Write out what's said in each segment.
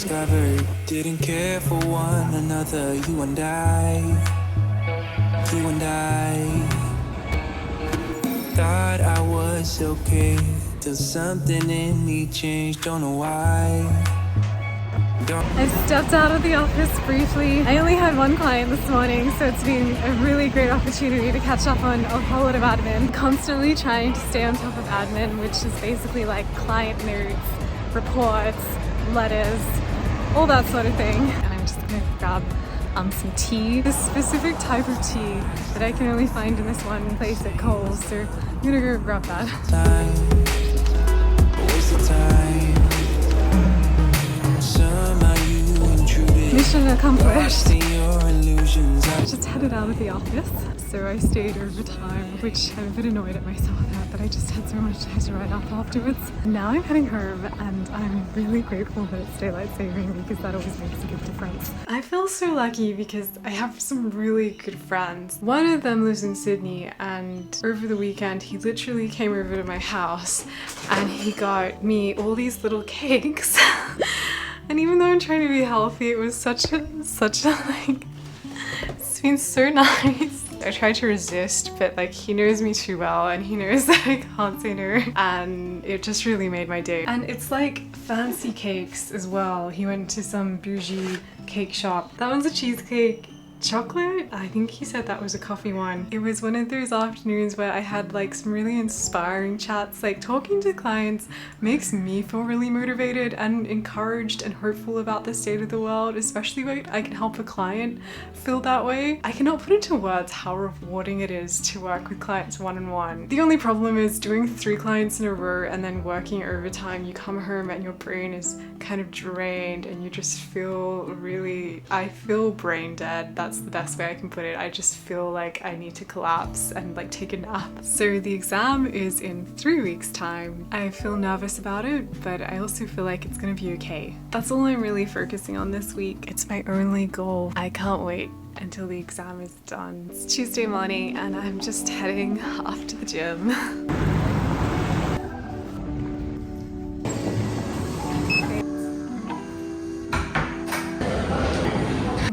discovered, didn't care for one another. You and I thought I was okay, till something in me changed, don't know why. I stepped out of the office briefly. I only had one client this morning, so it's been a really great opportunity to catch up on a whole lot of admin. Constantly trying to stay on top of admin, which is basically like client notes, reports, letters, all that sort of thing. And I'm just gonna grab some tea. This specific type of tea that I can only find in this one place at Coles, so I'm gonna go grab that. Mission accomplished. I just headed out of the office, so I stayed overtime, which I'm a bit annoyed at myself about, but I just had so much time to write up afterwards. Now I'm heading home, and I'm really grateful that it's daylight saving because that always makes a big difference. I feel so lucky because I have some really good friends. One of them lives in Sydney, and over the weekend he literally came over to my house and he got me all these little cakes. And even though I'm trying to be healthy, it was such a like, it's been so nice. I tried to resist, but like he knows me too well and he knows that I can't say no, and it just really made my day. And it's like fancy cakes as well. He went to some bougie cake shop. That one's a cheesecake. Chocolate? I think he said that was a coffee one. It was one of those afternoons where I had like some really inspiring chats. Like talking to clients makes me feel really motivated and encouraged and hopeful about the state of the world, especially when I can help a client feel that way. I cannot put into words how rewarding it is to work with clients one-on-one. The only problem is doing 3 clients in a row and then working overtime. You come home and your brain is kind of drained and you just feel really, I feel brain dead. That's the best way I can put it. I just feel like I need to collapse and like take a nap. So the exam is in 3 weeks time. I feel nervous about it, but I also feel like it's gonna be okay. That's all I'm really focusing on this week. It's my only goal. I can't wait until the exam is done. It's Tuesday morning and I'm just heading off to the gym.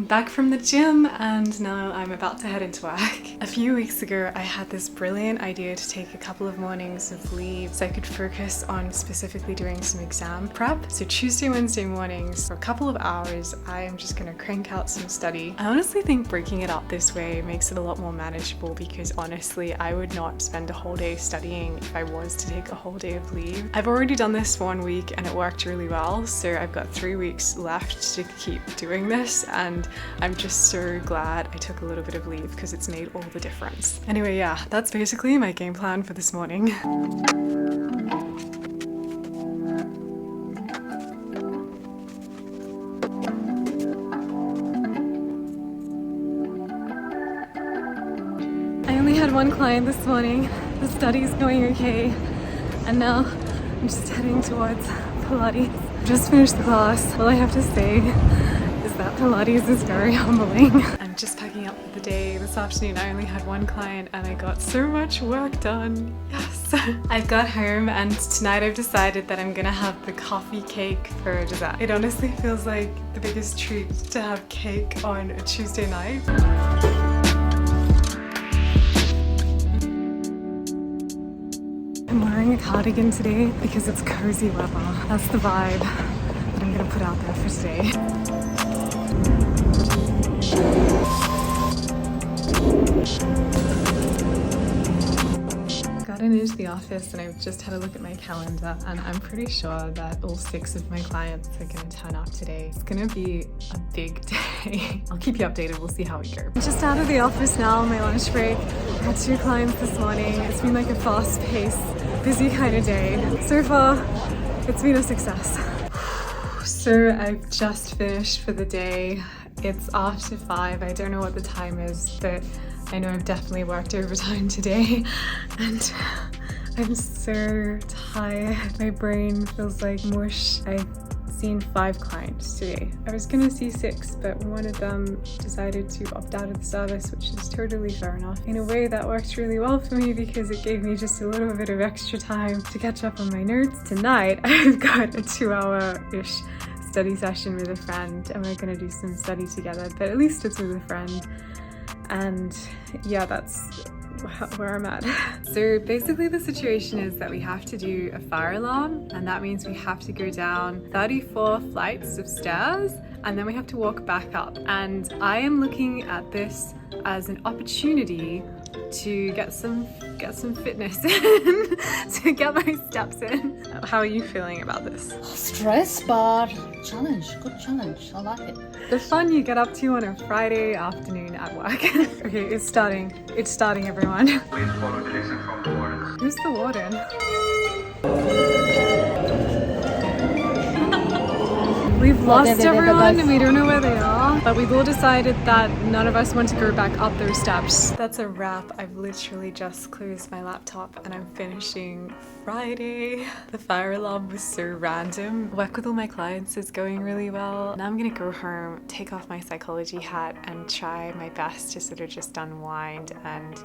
Back from the gym, and now I'm about to head into work. A few weeks ago I had this brilliant idea to take a couple of mornings of leave so I could focus on specifically doing some exam prep. So Tuesday, Wednesday mornings for a couple of hours I am just gonna crank out some study. I honestly think breaking it up this way makes it a lot more manageable because honestly I would not spend a whole day studying if I was to take a whole day of leave. I've already done this for 1 week and it worked really well, so I've got 3 weeks left to keep doing this, and I'm just so glad I took a little bit of leave because it's made all the difference. Anyway, yeah, that's basically my game plan for this morning. I only had one client this morning. The study's going okay, and now I'm just heading towards Pilates. Just finished the class. All I have to say that Pilates is very humbling. I'm just packing up for the day. This afternoon I only had one client and I got so much work done. Yes! I've got home and tonight I've decided that I'm gonna have the coffee cake for dessert. It honestly feels like the biggest treat to have cake on a Tuesday night. I'm wearing a cardigan today because it's cozy weather. That's the vibe that I'm gonna put out there for today. Gotten into the office and I've just had a look at my calendar and I'm pretty sure that all 6 of my clients are going to turn up today. It's going to be a big day. I'll keep you updated, we'll see how we go. I'm just out of the office now on my lunch break. I had 2 clients this morning. It's been like a fast-paced, busy kind of day. So far, it's been a success. So I've just finished for the day. It's after 5. I don't know what the time is, but I know I've definitely worked overtime today and I'm so tired. My brain feels like mush. I've seen 5 clients today. I was gonna see 6, but one of them decided to opt out of the service, which is totally fair enough. In a way that worked really well for me because it gave me just a little bit of extra time to catch up on my notes. Tonight I've got a 2-hour-ish study session with a friend and we're going to do some study together, but at least it's with a friend. And yeah, that's where I'm at. So basically the situation is that we have to do a fire alarm, and that means we have to go down 34 flights of stairs and then we have to walk back up. And I am looking at this as an opportunity to get some fitness in, to get my steps in. How are you feeling about this? Stress, but challenge, good challenge. I like it. The fun you get up to on a Friday afternoon at work. Okay, it's starting. It's starting, everyone. Please follow Jason from the warrants. Who's the warden? We've lost everyone and we don't know where they are, but we've all decided that none of us want to go back up those steps. That's a wrap. I've literally just closed my laptop and I'm finishing Friday. The fire alarm was so random. Work with all my clients is going really well. Now I'm gonna go home, take off my psychology hat and try my best to sort of just unwind and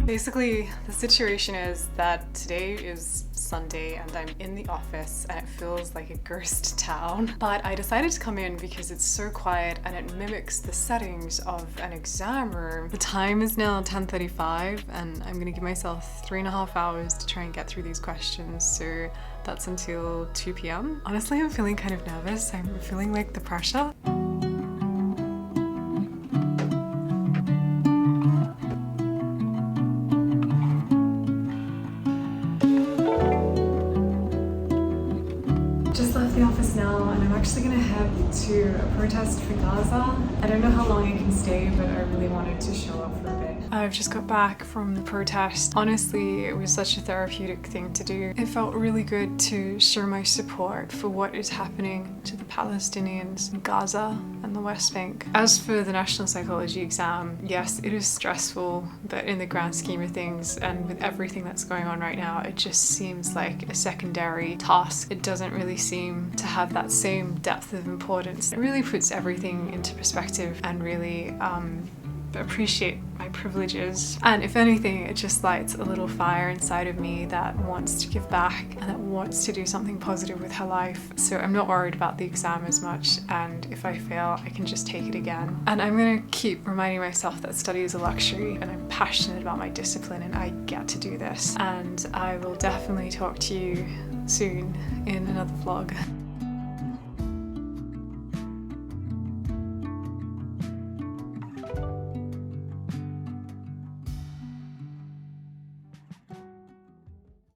basically, the situation is that today is Sunday and I'm in the office and it feels like a ghost town. But I decided to come in because it's so quiet and it mimics the settings of an exam room. The time is now 10:35 and I'm gonna give myself 3.5 hours to try and get through these questions. So that's until 2 p.m. Honestly, I'm feeling kind of nervous. I'm feeling like the pressure. Just left the office now and I'm actually gonna head to a protest for Gaza. I don't know how long I can stay, but I really wanted to show up for a bit. I've just got back from the protest. Honestly, it was such a therapeutic thing to do. It felt really good to show my support for what is happening to the Palestinians in Gaza and the West Bank. As for the National Psychology exam, yes, it is stressful, but in the grand scheme of things and with everything that's going on right now, it just seems like a secondary task. It doesn't really seem to have that same depth of importance. It really puts everything into perspective and really appreciate my privileges. And if anything, it just lights a little fire inside of me that wants to give back and that wants to do something positive with her life. So I'm not worried about the exam as much, and if I fail, I can just take it again. And I'm gonna keep reminding myself that study is a luxury and I'm passionate about my discipline and I get to do this. And I will definitely talk to you soon in another vlog.